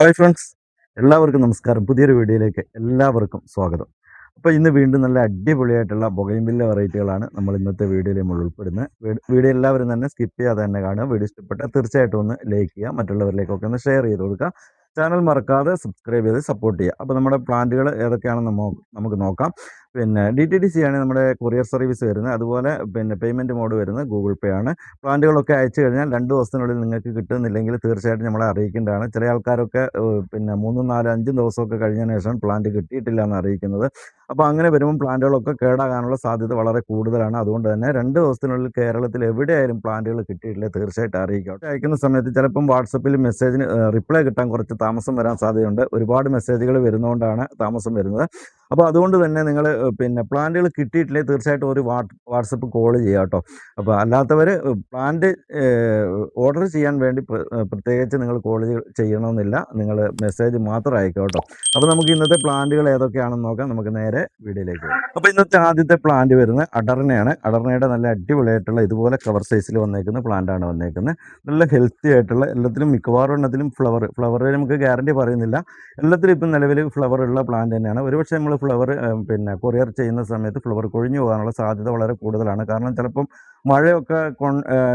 Hi friends, എല്ലാവർക്കും നമസ്കാരം. പുതിയൊരു വീഡിയോയിലേക്ക് എല്ലാവർക്കും സ്വാഗതം. അപ്പോൾ ഇന്ന് വീണ്ടും നല്ല അടിപൊളിയായിട്ടുള്ള ബൊഗൈൻവില്ല വെറൈറ്റികളാണ് നമ്മൾ ഇന്നത്തെ വീഡിയോയിൽ നമ്മൾ ഉൾപ്പെടുന്നത്. വീഡിയോ എല്ലാവരും തന്നെ സ്കിപ്പ് ചെയ്യാതെ തന്നെ കാണുക. വീഡിയോ ഇഷ്ടപ്പെട്ടാൽ തീർച്ചയായിട്ടും ഒന്ന് ലൈക്ക് ചെയ്യുക, മറ്റുള്ളവരിലേക്കൊക്കെ ഒന്ന് ഷെയർ ചെയ്ത് കൊടുക്കുക. ചാനൽ മറക്കാതെ സബ്സ്ക്രൈബ് ചെയ്ത് സപ്പോർട്ട് ചെയ്യുക. അപ്പോൾ നമ്മുടെ പ്ലാന്റുകൾ ഏതൊക്കെയാണെന്ന് നമുക്ക് നോക്കാം. പിന്നെ DTDC ആണ് നമ്മുടെ കൊറിയർ സർവീസ് വരുന്നത്. അതുപോലെ പിന്നെ പേയ്മെൻറ്റ് മോഡ് വരുന്നത് ഗൂഗിൾ പേ ആണ്. പ്ലാന്റുകളൊക്കെ അയച്ചു കഴിഞ്ഞാൽ 2 ദിവസത്തിനുള്ളിൽ നിങ്ങൾക്ക് കിട്ടുന്നില്ലെങ്കിൽ തീർച്ചയായിട്ടും നമ്മളെ അറിയിക്കേണ്ടതാണ്. ചില ആൾക്കാരൊക്കെ പിന്നെ 3, 4, 5 ദിവസമൊക്കെ കഴിഞ്ഞതിന് ശേഷം പ്ലാന്റ് കിട്ടിയിട്ടില്ല എന്ന് അറിയിക്കുന്നത്. അപ്പോൾ അങ്ങനെ വരുമ്പോൾ പ്ലാന്റുകളൊക്കെ കേടാകാനുള്ള സാധ്യത വളരെ കൂടുതലാണ്. അതുകൊണ്ട് തന്നെ 2 ദിവസത്തിനുള്ളിൽ കേരളത്തിൽ എവിടെയായാലും പ്ലാന്റുകൾ കിട്ടിയിട്ടില്ല തീർച്ചയായിട്ടും അറിയിക്കുക. അയക്കുന്ന സമയത്ത് ചിലപ്പം വാട്സപ്പിൽ മെസ്സേജിന് റിപ്ലൈ കിട്ടാൻ കുറച്ച് താമസം വരാൻ സാധ്യതയുണ്ട്. ഒരുപാട് മെസ്സേജുകൾ വരുന്നതുകൊണ്ടാണ് താമസം വരുന്നത്. അപ്പോൾ അതുകൊണ്ട് തന്നെ നിങ്ങൾ പിന്നെ പ്ലാന്റുകൾ കിട്ടിയിട്ടില്ലെങ്കിൽ തീർച്ചയായിട്ടും ഒരു വാട്സപ്പ് കോൾ ചെയ്യുക കേട്ടോ. അപ്പോൾ അല്ലാത്തവർ പ്ലാന്റ് ഓർഡർ ചെയ്യാൻ വേണ്ടി പ്രത്യേകിച്ച് നിങ്ങൾ കോൾ ചെയ്യണമെന്നില്ല. നിങ്ങൾ മെസ്സേജ് മാത്രം അയക്കുക കേട്ടോ. അപ്പോൾ നമുക്ക് ഇന്നത്തെ പ്ലാന്റുകൾ ഏതൊക്കെയാണെന്ന് നോക്കാം. നമുക്ക് നേരെ വീഡിയോയിലേക്ക് പോകാം. അപ്പോൾ ഇന്നത്തെ ആദ്യത്തെ പ്ലാന്റ് വരുന്നത് അടർണയാണ്. അടർണയുടെ നല്ല അടിപൊളിയായിട്ടുള്ള ഇതുപോലെ കവർ സൈസിൽ വന്നേക്കുന്ന പ്ലാന്റാണ് വന്നേക്കുന്നത്. നല്ല ഹെൽത്തി ആയിട്ടുള്ള എല്ലാത്തിലും മിക്കവാറും എണ്ണത്തിലും ഫ്ലവർ നമുക്ക് ഗ്യാരണ്ടി പറയുന്നില്ല. എല്ലാത്തിലും ഇപ്പം നിലവിൽ ഫ്ലവർ ഉള്ള പ്ലാന്റ് തന്നെയാണ്. ഒരുപക്ഷെ നമ്മൾ ഫ്ലവർ പിന്നെ കൊറിയർ ചെയ്യുന്ന സമയത്ത് ഫ്ലവർ കൊഴിഞ്ഞു പോകാനുള്ള സാധ്യത വളരെ കൂടുതലാണ്. കാരണം ചിലപ്പം മഴയൊക്കെ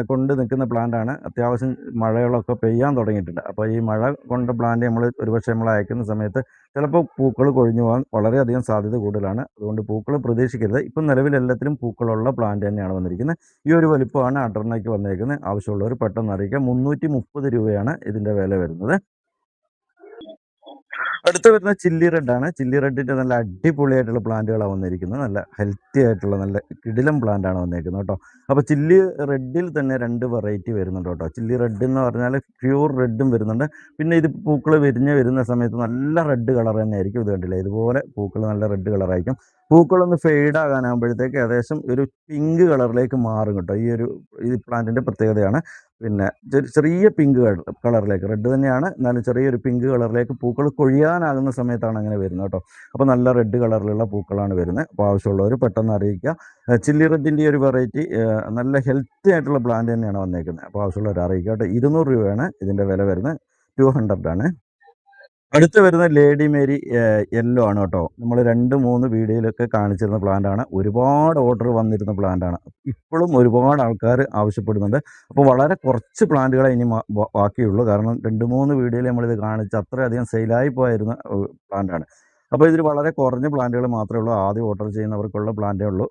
കൊണ്ട് നിൽക്കുന്ന പ്ലാന്റാണ്. അത്യാവശ്യം മഴകളൊക്കെ പെയ്യാൻ തുടങ്ങിയിട്ടുണ്ട്. അപ്പോൾ ഈ മഴ കൊണ്ട പ്ലാന്റ് ഒരുപക്ഷെ നമ്മൾ അയക്കുന്ന സമയത്ത് ചിലപ്പോൾ പൂക്കൾ കൊഴിഞ്ഞു പോകാൻ വളരെയധികം സാധ്യത കൂടുതലാണ്. അതുകൊണ്ട് പൂക്കൾ പ്രതീക്ഷിക്കരുത്. ഇപ്പം നിലവിൽ എല്ലാത്തിലും പൂക്കളുള്ള പ്ലാന്റ് തന്നെയാണ് വന്നിരിക്കുന്നത്. ഈ ഒരു വലിപ്പമാണ് അടർണയ്ക്ക് വന്നിരിക്കുന്നത്. ആവശ്യമുള്ളവർ പെട്ടെന്ന് അറിയിക്കുക. 330 രൂപയാണ് ഇതിൻ്റെ വില വരുന്നത്. അടുത്ത് വരുന്ന ചില്ലി റെഡാണ്. ചില്ലി റെഡിൻ്റെ നല്ല അടിപൊളിയായിട്ടുള്ള പ്ലാന്റുകളാണ് വന്നിരിക്കുന്നത്. നല്ല ഹെൽത്തി ആയിട്ടുള്ള നല്ല കിടിലം പ്ലാന്റാണ് വന്നിരിക്കുന്നത് കേട്ടോ. അപ്പോൾ ചില്ലി റെഡിൽ തന്നെ 2 വെറൈറ്റി വരുന്നുണ്ട് കേട്ടോ. ചില്ലി റെഡ് എന്ന് പറഞ്ഞാൽ പ്യൂർ റെഡും വരുന്നുണ്ട്. പിന്നെ ഇത് പൂക്കൾ വരുന്ന സമയത്ത് നല്ല റെഡ് കളർ തന്നെ ആയിരിക്കും. ഇത് കണ്ടില്ലേ, ഇതുപോലെ പൂക്കൾ നല്ല റെഡ് കളറായിരിക്കും. പൂക്കളൊന്ന് ഫെയ്ഡ് ആകാനാകുമ്പോഴത്തേക്ക് ഏകദേശം ഒരു പിങ്ക് കളറിലേക്ക് മാറും കേട്ടോ. ഈ പ്ലാന്റിൻ്റെ പ്രത്യേകതയാണ്. പിന്നെ ചെറിയ പിങ്ക് കളറിലേക്ക്, റെഡ് തന്നെയാണ് എന്നാലും ചെറിയൊരു പിങ്ക് കളറിലേക്ക് പൂക്കൾ കൊഴിയാനാകുന്ന സമയത്താണ് അങ്ങനെ വരുന്നത് കേട്ടോ. അപ്പോൾ നല്ല റെഡ് കളറിലുള്ള പൂക്കളാണ് വരുന്നത്. അപ്പോൾ ആവശ്യമുള്ളവർ പെട്ടെന്ന് അറിയിക്കുക. ചില്ലി റെഡിൻ്റെ ഒരു വെറൈറ്റി നല്ല ഹെൽത്തി ആയിട്ടുള്ള പ്ലാന്റ് തന്നെയാണ് വന്നേക്കുന്നത്. അപ്പോൾ ആവശ്യമുള്ളവർ അറിയിക്കുക കേട്ടോ. 200 രൂപയാണ് ഇതിൻ്റെ വില വരുന്നത്. 200 ആണ്. അടുത്ത് വരുന്ന ലേഡി മേരി യെല്ലോ ആണ് കേട്ടോ. നമ്മൾ 2, 3 വീഡിയോയിലൊക്കെ കാണിച്ചിരുന്ന പ്ലാന്റാണ്. ഒരുപാട് ഓർഡർ വന്നിരുന്ന പ്ലാന്റാണ്. ഇപ്പോഴും ഒരുപാട് ആൾക്കാർ ആവശ്യപ്പെടുന്നുണ്ട്. അപ്പോൾ വളരെ കുറച്ച് പ്ലാന്റുകളെ ഇനി ബാക്കിയുള്ളൂ. കാരണം 2, 3 വീഡിയോയിൽ നമ്മളിത് കാണിച്ച് അത്രയധികം സെയിലായി പോയിരുന്ന പ്ലാന്റാണ്. അപ്പോൾ ഇതിൽ വളരെ കുറഞ്ഞ പ്ലാന്റുകൾ മാത്രമേ ഉള്ളൂ. ആദ്യം ഓർഡർ ചെയ്യുന്നവർക്കുള്ള പ്ലാന്റേ ഉള്ളൂ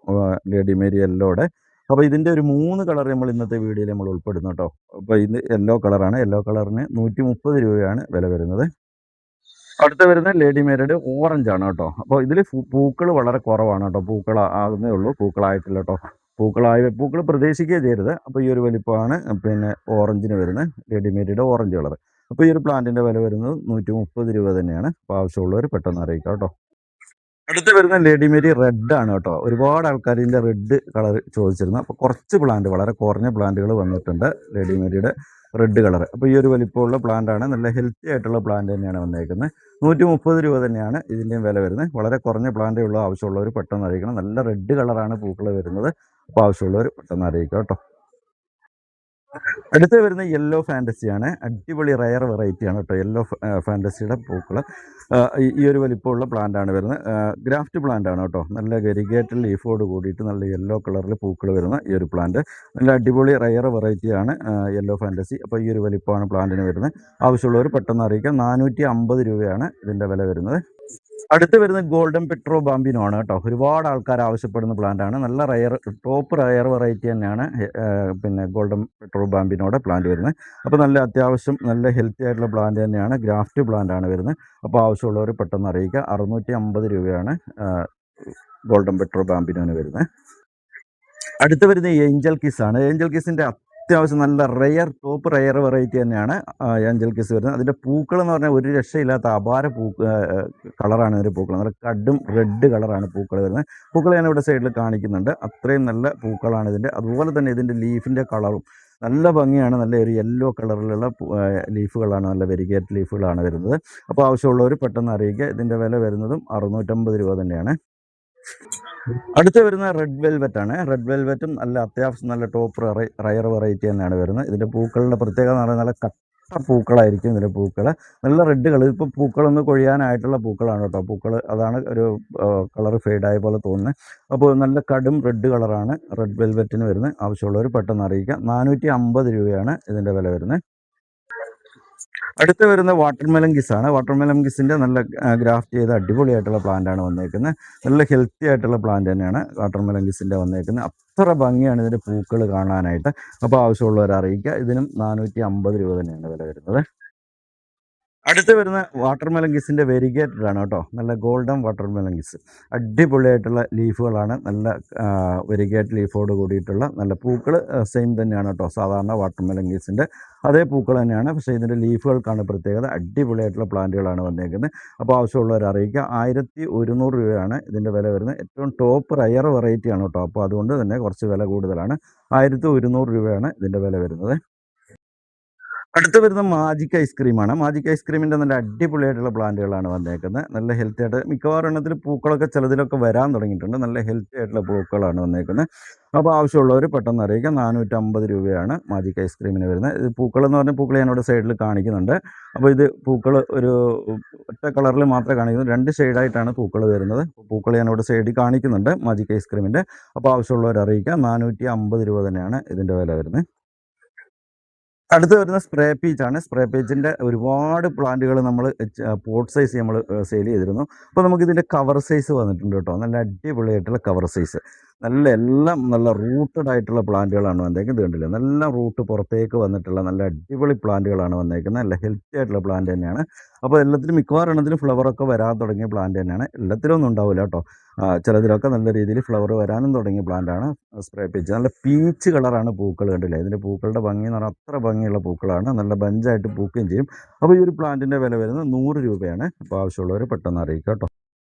ലേഡി മേരി യെല്ലോയുടെ. അപ്പോൾ ഇതിൻ്റെ ഒരു 3 കളർ നമ്മൾ ഇന്നത്തെ വീഡിയോയിൽ നമ്മൾ ഉൾപ്പെടുന്നു കേട്ടോ. അപ്പോൾ ഇത് യെല്ലോ കളറാണ്. യെല്ലോ കളറിന് 130 രൂപയാണ് വില വരുന്നത്. അടുത്ത വരുന്ന ലേഡി മേരീഡ് ഓറഞ്ച് ആണ് കേട്ടോ. അപ്പോൾ ഇതിൽ പൂക്കൾ വളരെ കുറവാണ് കേട്ടോ. പൂക്കൾ ആകുന്നേ ഉള്ളൂ, പൂക്കളായിട്ടില്ല കേട്ടോ. പൂക്കൾ പ്രതീക്ഷിക്കുകയും ചെയ്യരുത്. അപ്പോൾ ഈ ഒരു വലിപ്പമാണ് പിന്നെ ഓറഞ്ചിന് വരുന്നത്, ലേഡി മേരീഡ് ഓറഞ്ച് കളർ. അപ്പോൾ ഈ ഒരു പ്ലാന്റിൻ്റെ വില വരുന്നത് 130 രൂപ തന്നെയാണ്. അപ്പോൾ ആവശ്യമുള്ളവർ പെട്ടെന്ന് അറിയിക്കാം കേട്ടോ. അടുത്ത് വരുന്ന ലേഡി മേരി റെഡ് ആണ് കേട്ടോ. ഒരുപാട് ആൾക്കാർ ഇതിൻ്റെ റെഡ് കളർ ചോദിച്ചിരുന്നു. അപ്പോൾ കുറച്ച് പ്ലാന്റ്, വളരെ കുറഞ്ഞ പ്ലാന്റുകൾ വന്നിട്ടുണ്ട് ലേഡി മേരിയുടെ റെഡ് കളർ. അപ്പോൾ ഈ ഒരു വലിപ്പമുള്ള പ്ലാന്റാണ്. നല്ല ഹെൽത്തി ആയിട്ടുള്ള പ്ലാന്റ് തന്നെയാണ് വന്നേക്കുന്നത്. 130 രൂപ തന്നെയാണ് ഇതിൻ്റെയും വില വരുന്നത്. വളരെ കുറഞ്ഞ പ്ലാന്റേ ഉള്ളൂ. ആവശ്യമുള്ളവർ പെട്ടെന്ന് അറിയിക്കണം. നല്ല റെഡ് കളറാണ് പൂക്കൾ വരുന്നത്. അപ്പോൾ ആവശ്യമുള്ളവർ പെട്ടെന്ന് അറിയിക്കുക കേട്ടോ. അടുത്ത് വരുന്ന യെല്ലോ ഫാൻറ്റസിയാണ്. അടിപൊളി റയർ വെറൈറ്റിയാണ് കേട്ടോ യെല്ലോ ഫാൻറ്റസിയുടെ പൂക്കൾ. ഈ ഒരു വലിപ്പമുള്ള പ്ലാന്റാണ് വരുന്നത്. ഗ്രാഫ്റ്റ് പ്ലാന്റാണ് കേട്ടോ. നല്ല വെരിഗേറ്റഡ് ലീഫോട് കൂടിയിട്ട് നല്ല യെല്ലോ കളറിൽ പൂക്കൾ വരുന്ന ഈ ഒരു പ്ലാന്റ് നല്ല അടിപൊളി റയർ വെറൈറ്റിയാണ് യെല്ലോ ഫാൻറ്റസി. അപ്പോൾ ഈ ഒരു വലിപ്പമാണ് പ്ലാന്റിന് വരുന്നത്. ആവശ്യമുള്ളവർ പെട്ടെന്ന് അറിയിക്കാം. 450 രൂപയാണ് ഇതിൻ്റെ വില വരുന്നത്. അടുത്ത് വരുന്നത് ഗോൾഡൻ പെട്രോ ബാമ്പിനോ ആണ് കേട്ടോ. ഒരുപാട് ആൾക്കാർ ആവശ്യപ്പെടുന്ന പ്ലാന്റാണ്. നല്ല ടോപ്പ് റയർ വെറൈറ്റി തന്നെയാണ് പിന്നെ ഗോൾഡൻ പെട്രോ ബാമ്പിനോടെ പ്ലാന്റ് വരുന്നത്. അപ്പോൾ നല്ല അത്യാവശ്യം നല്ല ഹെൽത്തി ആയിട്ടുള്ള പ്ലാന്റ് തന്നെയാണ്. ഗ്രാഫ്റ്റ് പ്ലാന്റ് ആണ് വരുന്നത്. അപ്പോൾ ആവശ്യമുള്ളവർ പെട്ടെന്ന് അറിയിക്കുക. 650 രൂപയാണ് ഗോൾഡൻ പെട്രോ ബാമ്പിനോന് വരുന്നത്. അടുത്ത് വരുന്ന ഏഞ്ചൽ കിസ് ആണ്. ഏഞ്ചൽ കിസിൻ്റെ അത്യാവശ്യം നല്ല ടോപ്പ് റയർ വെറൈറ്റി തന്നെയാണ് ഏഞ്ചൽ കിസ് വരുന്നത്. അതിൻ്റെ പൂക്കൾ എന്ന് പറഞ്ഞാൽ ഒരു രക്ഷയില്ലാത്ത അപാര കളറാണ് ഇതിൻ്റെ പൂക്കൾ. നല്ല കടും റെഡ് കളറാണ് പൂക്കൾ വരുന്നത്. പൂക്കൾ ഞാൻ ഇവിടെ സൈഡിൽ കാണിക്കുന്നുണ്ട്. അത്രയും നല്ല പൂക്കളാണ് ഇതിൻ്റെ. അതുപോലെ തന്നെ ഇതിൻ്റെ ലീഫിൻ്റെ കളറും നല്ല ഭംഗിയാണ്. നല്ല ഒരു യെല്ലോ കളറിലുള്ള ലീഫുകളാണ്, നല്ല വെരിഗേറ്റ് ലീഫുകളാണ് വരുന്നത്. അപ്പോൾ ആവശ്യമുള്ളവർ പെട്ടെന്ന് അറിയിക്കുക. ഇതിൻ്റെ വില വരുന്നതും 650 രൂപ തന്നെയാണ്. അടുത്ത് വരുന്ന റെഡ് വെൽവെറ്റ് ആണ്. റെഡ് വെൽവെറ്റും നല്ല അത്യാവശ്യം നല്ല ടോപ്പ് റയർ വെറൈറ്റി തന്നെയാണ് വരുന്നത്. ഇതിൻ്റെ പൂക്കളുടെ പ്രത്യേകത എന്ന് പറയുന്നത് നല്ല പൂക്കളായിരിക്കും ഇതിൻ്റെ പൂക്കൾ. നല്ല റെഡ് കളർ, ഇപ്പോൾ പൂക്കളൊന്ന് കൊഴിയാനായിട്ടുള്ള പൂക്കളാണ് കേട്ടോ. പൂക്കൾ അതാണ് ഒരു കളർ ഫെയ്ഡായ പോലെ തോന്നുന്നത്. അപ്പോൾ നല്ല കടും റെഡ് കളറാണ് റെഡ് വെൽവെറ്റിന് വരുന്നത്. ആവശ്യമുള്ളവർ പെട്ടെന്ന് അറിയിക്കുക. 450 രൂപയാണ് ഇതിൻ്റെ വില വരുന്നത്. അടുത്ത് വരുന്ന വാട്ടർമെലൻ കിസ്സാണ്. വാട്ടർമെലൻ കിസ്സിൻ്റെ നല്ല ഗ്രാഫ്റ്റ് ചെയ്ത അടിപൊളിയായിട്ടുള്ള പ്ലാന്റാണ് വന്നേക്കുന്നത്. നല്ല ഹെൽത്തി ആയിട്ടുള്ള പ്ലാന്റ് തന്നെയാണ് വാട്ടർമെലൻ കിസ്സിൻ്റെ വന്നേക്കുന്നത്. അത്ര ഭംഗിയാണ് ഇതിൻ്റെ പൂക്കൾ കാണാനായിട്ട്. അപ്പോൾ ആവശ്യമുള്ളവരെ അറിയിക്കുക. ഇതിനും 450 രൂപ തന്നെയാണ് വില വരുന്നത്. അടുത്ത് വരുന്ന വാട്ടർമെലൻ കിസ്സിൻ്റെ വെരിഗേറ്റഡ് ആണ് കേട്ടോ. നല്ല ഗോൾഡൻ വാട്ടർമെലൻ കിസ്, അടിപൊളിയായിട്ടുള്ള ലീഫുകളാണ്. നല്ല വെരിഗേറ്റ് ലീഫോട് കൂടിയിട്ടുള്ള നല്ല പൂക്കൾ സെയിം തന്നെയാണ് കേട്ടോ. സാധാരണ വാട്ടർമെലൻ കിസിൻ്റെ അതേ പൂക്കൾ തന്നെയാണ്, പക്ഷേ ഇതിൻ്റെ ലീഫുകൾക്കാണ് പ്രത്യേകത. അടിപൊളിയായിട്ടുള്ള പ്ലാന്റുകളാണ് വന്നേക്കുന്നത്. അപ്പോൾ ആവശ്യമുള്ളവർ അറിയിക്കുക. 1100 രൂപയാണ് ഇതിൻ്റെ വില വരുന്നത്. ഏറ്റവും ടോപ്പ് റയർ വെറൈറ്റിയാണ് കേട്ടോ. അപ്പോൾ അതുകൊണ്ട് തന്നെ കുറച്ച് വില കൂടുതലാണ്. 1100 രൂപയാണ് ഇതിൻ്റെ വില വരുന്നത്. അടുത്ത് വരുന്ന മാജിക് ഐസ്ക്രീമാണ്. മാജിക് ഐസ്ക്രീമിൻ്റെ നല്ല അടിപൊളിയായിട്ടുള്ള പ്ലാന്റുകളാണ് വന്നേക്കുന്നത്. നല്ല ഹെൽത്തി ആയിട്ട് മിക്കവാറും എണ്ണത്തിൽ പൂക്കളൊക്കെ ചിലതിലൊക്കെ വരാൻ തുടങ്ങിയിട്ടുണ്ട്. നല്ല ഹെൽത്തി ആയിട്ടുള്ള പൂക്കളാണ് വന്നേക്കുന്നത്. അപ്പോൾ ആവശ്യമുള്ളവർ പെട്ടെന്ന് അറിയിക്കുക. 450 രൂപയാണ് മാജിക് ഐസ്ക്രീമിന് വരുന്നത്. ഇത് പൂക്കളെന്ന് പറഞ്ഞാൽ പൂക്കൾ ഞാനിവിടെ സൈഡിൽ കാണിക്കുന്നുണ്ട്. അപ്പോൾ ഇത് പൂക്കൾ ഒരു ഒറ്റ കളറിൽ മാത്രമേ കാണിക്കുന്നുള്ളൂ. 2 ഷെയ്ഡായിട്ടാണ് പൂക്കൾ വരുന്നത്. പൂക്കൾ ഞാനിവിടെ സൈഡിൽ കാണിക്കുന്നുണ്ട് മാജിക് ഐസ്ക്രീമിൻ്റെ. അപ്പോൾ ആവശ്യമുള്ളവർ അറിയിക്കുക. 450 രൂപ തന്നെയാണ് ഇതിൻ്റെ വില വരുന്നത്. അടുത്ത് വരുന്ന സ്പ്രേ പീച്ചാണ്. സ്പ്രേ പീച്ചിൻ്റെ ഒരുപാട് പ്ലാന്റുകൾ നമ്മൾ പോട്ട് സൈസ് നമ്മൾ സെയിൽ ചെയ്തിരുന്നു. അപ്പോൾ നമുക്കിതിൻ്റെ കവർ സൈസ് വന്നിട്ടുണ്ട് കേട്ടോ. നല്ല അടിപൊളിയായിട്ടുള്ള കവർ സൈസ്, നല്ല എല്ലാം നല്ല റൂട്ടഡ് ആയിട്ടുള്ള പ്ലാന്റുകളാണ് വന്നേക്കുന്നത്. കണ്ടില്ലേ, നല്ല റൂട്ട് പുറത്തേക്ക് വന്നിട്ടുള്ള നല്ല അടിപൊളി പ്ലാന്റുകളാണ് വന്നേക്കുന്നത്. നല്ല ഹെൽത്തി ആയിട്ടുള്ള പ്ലാന്റ് തന്നെയാണ്. അപ്പോൾ എല്ലാത്തിലും മിക്കവാറും എണ്ണത്തിലും ഫ്ലവറൊക്കെ വരാൻ തുടങ്ങിയ പ്ലാന്റ് തന്നെയാണ്. എല്ലാത്തിലും ഒന്നും ഉണ്ടാവില്ല കേട്ടോ. ചിലതിലൊക്കെ നല്ല രീതിയിൽ ഫ്ലവർ വരാനും തുടങ്ങിയ പ്ലാന്റാണ് സ്പ്രേ പീച്ച്. നല്ല പീച്ച് കളറാണ് പൂക്കൾ. കണ്ടില്ലേ, ഇതിൻ്റെ പൂക്കളുടെ ഭംഗി എന്ന് പറഞ്ഞാൽ അത്ര ഭംഗിയുള്ള പൂക്കളാണ്. നല്ല ബഞ്ചായിട്ട് പൂക്കുകയും ചെയ്യും. അപ്പോൾ ഈ ഒരു പ്ലാന്റിൻ്റെ വില വരുന്നത് 100 രൂപയാണ്. അപ്പോൾ ആവശ്യമുള്ളവർ പെട്ടെന്ന് അറിയിക്കുക കേട്ടോ.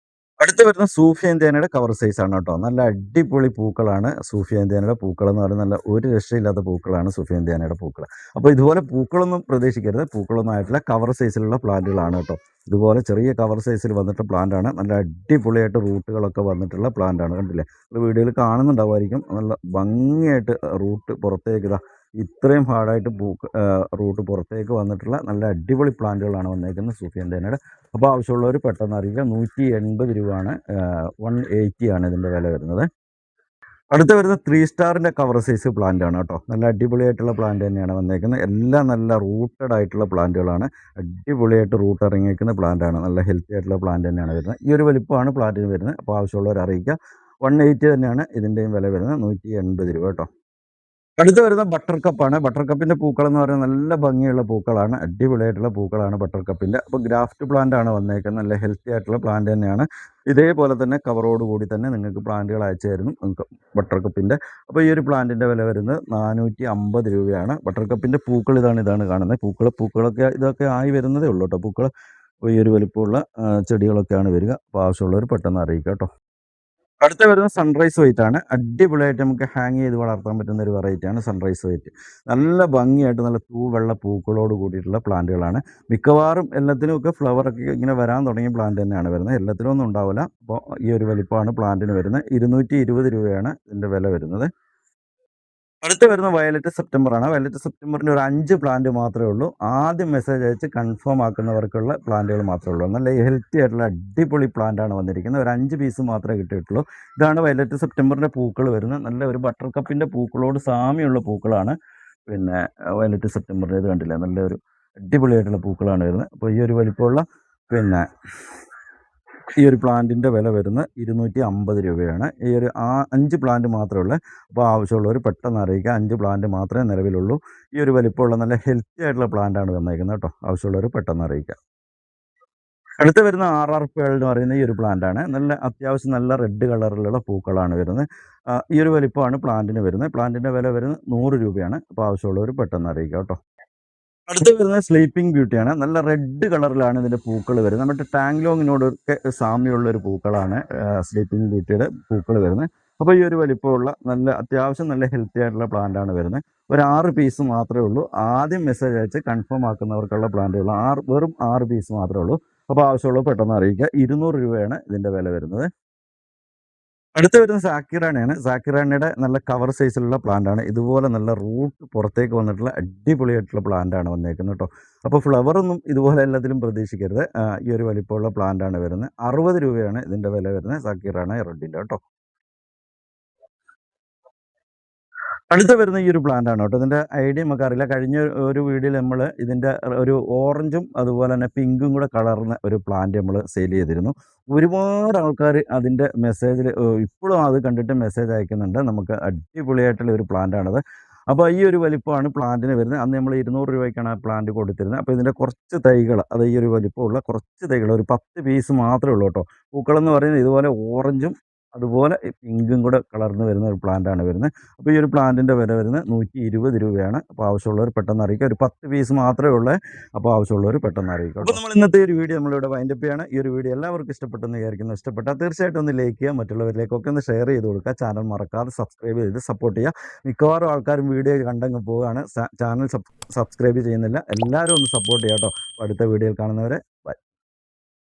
അടുത്ത് വരുന്ന സൂഫിയൻ തേനയുടെ കവർ സൈസാണ് കേട്ടോ. നല്ല അടിപൊളി പൂക്കളാണ് സൂഫിയൻ തേനയുടെ പൂക്കൾ എന്ന് പറയുന്നത്. നല്ല ഒരു രക്ഷയില്ലാത്ത പൂക്കളാണ് സൂഫിയൻ തേനയുടെ പൂക്കൾ. അപ്പോൾ ഇതുപോലെ പൂക്കളൊന്നും പ്രതീക്ഷിക്കരുത്. പൂക്കളൊന്നും ആയിട്ടുള്ള കവർ സൈസിലുള്ള പ്ലാന്റുകളാണ് കേട്ടോ. ഇതുപോലെ ചെറിയ കവർ സൈസിൽ വന്നിട്ട് പ്ലാന്റാണ്. നല്ല അടിപൊളിയായിട്ട് റൂട്ടുകളൊക്കെ വന്നിട്ടുള്ള പ്ലാന്റാണ്. കണ്ടില്ലേ, വീഡിയോയിൽ കാണുന്നുണ്ടാവുമായിരിക്കും. നല്ല ഭംഗിയായിട്ട് റൂട്ട് പുറത്തേക്ക് ഇതാ ഇത്രയും ഹാർഡായിട്ട് റൂട്ട് പുറത്തേക്ക് വന്നിട്ടുള്ള നല്ല അടിപൊളി പ്ലാന്റുകളാണ് വന്നേക്കുന്നത് സൂഫിയൻ തേനയുടെ. അപ്പോൾ ആവശ്യമുള്ളവർ പെട്ടെന്ന് അറിയിക്കുക. 180 രൂപയാണ്, 180 ആണ് ഇതിൻ്റെ വില വരുന്നത്. അടുത്ത് വരുന്ന 3 സ്റ്റാറിൻ്റെ കവർ സൈസ് പ്ലാന്റ് ആണ് കേട്ടോ. നല്ല അടിപൊളിയായിട്ടുള്ള പ്ലാന്റ് തന്നെയാണ് വന്നേക്കുന്നത്. എല്ലാം നല്ല റൂട്ടഡ് ആയിട്ടുള്ള പ്ലാന്റുകളാണ്. അടിപൊളിയായിട്ട് റൂട്ട് ഇറങ്ങിയേക്കുന്ന പ്ലാന്റാണ്. നല്ല ഹെൽത്തി ആയിട്ടുള്ള പ്ലാന്റ് തന്നെയാണ് വരുന്നത്. ഈ ഒരു വലിപ്പമാണ് പ്ലാന്റിന് വരുന്നത്. അപ്പോൾ ആവശ്യമുള്ളവർ അറിയിക്കുക. 180 തന്നെയാണ് ഇതിൻ്റെയും വില വരുന്നത്. 180 രൂപ കേട്ടോ. അടുത്ത് വരുന്ന ബട്ടർ കപ്പാണ്. ബട്ടർ കപ്പിൻ്റെ പൂക്കൾ എന്ന് പറയുന്നത് നല്ല ഭംഗിയുള്ള പൂക്കളാണ്. അടിപൊളിയായിട്ടുള്ള പൂക്കളാണ് ബട്ടർ കപ്പിൻ്റെ. അപ്പോൾ ഗ്രാഫ്റ്റ് പ്ലാന്റ് ആണ് വന്നേക്കുന്നത്. നല്ല ഹെൽത്തി ആയിട്ടുള്ള പ്ലാന്റ് തന്നെയാണ്. ഇതേപോലെ തന്നെ കവറോട് കൂടി തന്നെ നിങ്ങൾക്ക് പ്ലാന്റുകൾ അയച്ചു തരുന്നു ബട്ടർ കപ്പിൻ്റെ. അപ്പോൾ ഈ ഒരു പ്ലാന്റിൻ്റെ വില വരുന്നത് 450 രൂപയാണ്. ബട്ടർ കപ്പിൻ്റെ പൂക്കൾ ഇതാണ് കാണുന്നത്. പൂക്കളൊക്കെ ഇതൊക്കെ ആയി വരുന്നതേ ഉള്ളൂ കേട്ടോ. പൂക്കൾ ഈ ഒരു വലിപ്പമുള്ള ചെടികളൊക്കെയാണ് വരിക. അപ്പോൾ ആവശ്യമുള്ളവർ പെട്ടെന്ന് അറിയിക്കുക കേട്ടോ. അടുത്ത വരുന്ന സൺറൈസ് വൈറ്റ് ആണ്. അടിപൊളിയായിട്ട് നമുക്ക് ഹാങ് ചെയ്ത് വളർത്താൻ പറ്റുന്ന ഒരു വെറൈറ്റിയാണ് സൺറൈസ് വൈറ്റ്. നല്ല ഭംഗിയായിട്ട് നല്ല തൂവെള്ള പൂക്കളോട് കൂടിയിട്ടുള്ള പ്ലാന്റുകളാണ്. മിക്കവാറും എല്ലാത്തിനുമൊക്കെ ഫ്ലവറൊക്കെ ഇങ്ങനെ വരാൻ തുടങ്ങിയ പ്ലാന്റ് തന്നെയാണ് വരുന്നത്. എല്ലാത്തിനും ഒന്നും ഉണ്ടാവില്ല. അപ്പോൾ ഈ ഒരു വലിപ്പമാണ് പ്ലാന്റിന് വരുന്നത്. 220 രൂപയാണ് ഇതിൻ്റെ വില വരുന്നത്. അടുത്ത് വരുന്ന വയലറ്റ് സെപ്റ്റംബർ ആണ്. വയലറ്റ് സെപ്റ്റംബറിൻ്റെ ഒരു 5 പ്ലാന്റ് മാത്രമേ ഉള്ളൂ. ആദ്യം മെസ്സേജ് അയച്ച് കൺഫേം ആക്കുന്നവർക്കുള്ള പ്ലാന്റുകൾ മാത്രമേ ഉള്ളൂ. നല്ല ഹെൽത്തി ആയിട്ടുള്ള അടിപൊളി പ്ലാന്റാണ് വന്നിരിക്കുന്നത്. ഒരു 5 പീസ് മാത്രമേ കിട്ടിയിട്ടുള്ളൂ. ഇതാണ് വയലറ്റ് സെപ്റ്റംബറിൻ്റെ പൂക്കൾ വരുന്നത്. നല്ല ഒരു ബട്ടർ കപ്പിൻ്റെ പൂക്കളോട് സാമ്യമുള്ള പൂക്കളാണ്. പിന്നെ വയലറ്റ് സെപ്റ്റംബറിൻ്റെ ഇത് കണ്ടില്ല, നല്ലൊരു അടിപൊളിയായിട്ടുള്ള പൂക്കളാണ് വരുന്നത്. അപ്പോൾ ഈ ഒരു വലിപ്പമുള്ള പിന്നെ ഈ ഒരു പ്ലാന്റിൻ്റെ വില വരുന്നത് 250 രൂപയാണ്. ഈ ഒരു 5 പ്ലാന്റ് മാത്രമേ ഉള്ളൂ. അപ്പോൾ ആവശ്യമുള്ളവർ പെട്ടെന്ന് അറിയിക്കുക. 5 പ്ലാന്റ് മാത്രമേ നിലവിലുള്ളൂ. ഈ ഒരു വലിപ്പമുള്ള നല്ല ഹെൽത്തി ആയിട്ടുള്ള പ്ലാന്റാണ് വന്നേക്കുന്നത് കേട്ടോ. ആവശ്യമുള്ളവർ പെട്ടെന്ന് അറിയിക്കുക. അടുത്ത് വരുന്ന RR പേൾ എന്ന് പറയുന്ന ഈ ഒരു പ്ലാന്റാണ്. നല്ല അത്യാവശ്യം നല്ല റെഡ് കളറിലുള്ള പൂക്കളാണ് വരുന്നത്. ഈ ഒരു വലിപ്പമാണ് പ്ലാന്റിന് വരുന്നത്. പ്ലാന്റിൻ്റെ വില വരുന്നത് 100 രൂപയാണ്. അപ്പോൾ ആവശ്യമുള്ളവർ പെട്ടെന്ന് അറിയിക്കുക കേട്ടോ. അടുത്ത് വരുന്നത് സ്ലീപ്പിംഗ് ബ്യൂട്ടിയാണ്. നല്ല റെഡ് കളറിലാണ് ഇതിൻ്റെ പൂക്കൾ വരുന്നത്. നമ്മുടെ ടാങ്ലോങ്ങിനോടൊക്കെ സാമ്യമുള്ള ഒരു പൂക്കളാണ് സ്ലീപ്പിംഗ് ബ്യൂട്ടിയുടെ പൂക്കൾ വരുന്നത്. അപ്പോൾ ഈ ഒരു വലിപ്പമുള്ള നല്ല അത്യാവശ്യം നല്ല ഹെൽത്തി ആയിട്ടുള്ള പ്ലാന്റാണ് വരുന്നത്. ഒരു 6 പീസ് മാത്രമേ ഉള്ളൂ. ആദ്യം മെസ്സേജ് അയച്ച് കൺഫേം ആക്കുന്നവർക്കുള്ള പ്ലാന്റുകൾ വെറും 6 പീസ് മാത്രമേ ഉള്ളൂ. അപ്പോൾ ആവശ്യമുള്ളത് പെട്ടെന്ന് അറിയിക്കുക. 200 രൂപയാണ് ഇതിൻ്റെ വില വരുന്നത്. അടുത്ത വരുന്നത് സാക്കിറാണിയാണ്. സാക്കിറാണിയുടെ നല്ല കവർ സൈസിലുള്ള പ്ലാന്റാണ്. ഇതുപോലെ നല്ല റൂട്ട് പുറത്തേക്ക് വന്നിട്ടുള്ള അടിപൊളിയായിട്ടുള്ള പ്ലാന്റാണ് വന്നേക്കുന്നത് കേട്ടോ. അപ്പോൾ ഫ്ലവറൊന്നും ഇതുപോലെ എല്ലാത്തിലും പ്രതീക്ഷിക്കരുത്. ഈ ഒരു വലിപ്പമുള്ള പ്ലാന്റാണ് വരുന്നത്. 60 രൂപയാണ് ഇതിൻ്റെ വില വരുന്നത് സാക്കിറാണ റെഡിൻ്റെ കേട്ടോ. അടുത്ത വരുന്ന ഈ ഒരു പ്ലാന്റ് ആണ് കേട്ടോ. ഇതിൻ്റെ ഐഡിയ നമുക്കറിയില്ല. കഴിഞ്ഞ ഒരു വീഡിയോയിൽ നമ്മൾ ഇതിൻ്റെ ഒരു ഓറഞ്ചും അതുപോലെ തന്നെ പിങ്കും കൂടെ കളർന്ന ഒരു പ്ലാന്റ് നമ്മൾ സെയിൽ ചെയ്തിരുന്നു. ഒരുപാട് ആൾക്കാർ അതിൻ്റെ മെസ്സേജിൽ ഇപ്പോഴും അത് കണ്ടിട്ട് മെസ്സേജ് അയക്കുന്നുണ്ട്. നമുക്ക് അടിപൊളിയായിട്ടുള്ള ഒരു പ്ലാന്റാണത്. അപ്പോൾ ഈ ഒരു വലിപ്പമാണ് പ്ലാന്റിന് വരുന്നത്. അന്ന് നമ്മൾ 200 രൂപയ്ക്കാണ് ആ പ്ലാന്റ് കൊടുത്തിരുന്നത്. അപ്പോൾ ഇതിൻ്റെ കുറച്ച് തൈകൾ, അത് ഈ ഒരു വലിപ്പമുള്ള കുറച്ച് തൈകൾ, ഒരു 10 പീസ് മാത്രമേ ഉള്ളൂ കേട്ടോ. പൂക്കളെന്ന് പറയുന്നത് ഇതുപോലെ ഓറഞ്ചും അതുപോലെ പിങ്കും കൂടെ കളർന്ന് വരുന്ന ഒരു പ്ലാന്റാണ് വരുന്നത്. അപ്പോൾ ഈ ഒരു പ്ലാന്റിൻ്റെ വില വരുന്നത് 120 രൂപയാണ്. അപ്പോൾ ആവശ്യമുള്ളവർ പെട്ടെന്ന് അറിയിക്കുക. ഒരു 10 പീസ് മാത്രമേ ഉള്ളൂ. അപ്പോൾ ആവശ്യമുള്ളവർ പെട്ടെന്ന് അറിയിക്കുക. അപ്പോൾ നമ്മൾ ഇന്നത്തെ ഒരു വീഡിയോ നമ്മളിവിടെ വൈൻഡപ്പ് ചെയ്യാണ്. ഈ ഒരു വീഡിയോ എല്ലാവർക്കും ഇഷ്ടപ്പെട്ടെന്ന് വിചാരിക്കുന്നു. ഇഷ്ടപ്പെട്ടാൽ തീർച്ചയായിട്ടും ഒന്ന് ലൈക്ക് ചെയ്യുക, മറ്റുള്ളവരിലേക്കൊക്കെ ഒന്ന് ഷെയർ ചെയ്ത് കൊടുക്കുക. ചാനൽ മറക്കാതെ സബ്സ്ക്രൈബ് ചെയ്ത് സപ്പോർട്ട് ചെയ്യുക. മിക്കവാറും ആൾക്കാരും വീഡിയോ കണ്ടങ്ങ് പോവുകയാണ്, ചാനൽ സബ്സ്ക്രൈബ് ചെയ്യുന്നില്ല. എല്ലാവരും ഒന്ന് സപ്പോർട്ട് ചെയ്യാം കേട്ടോ. അടുത്ത വീഡിയോയിൽ കാണുന്നവരെ ബൈ.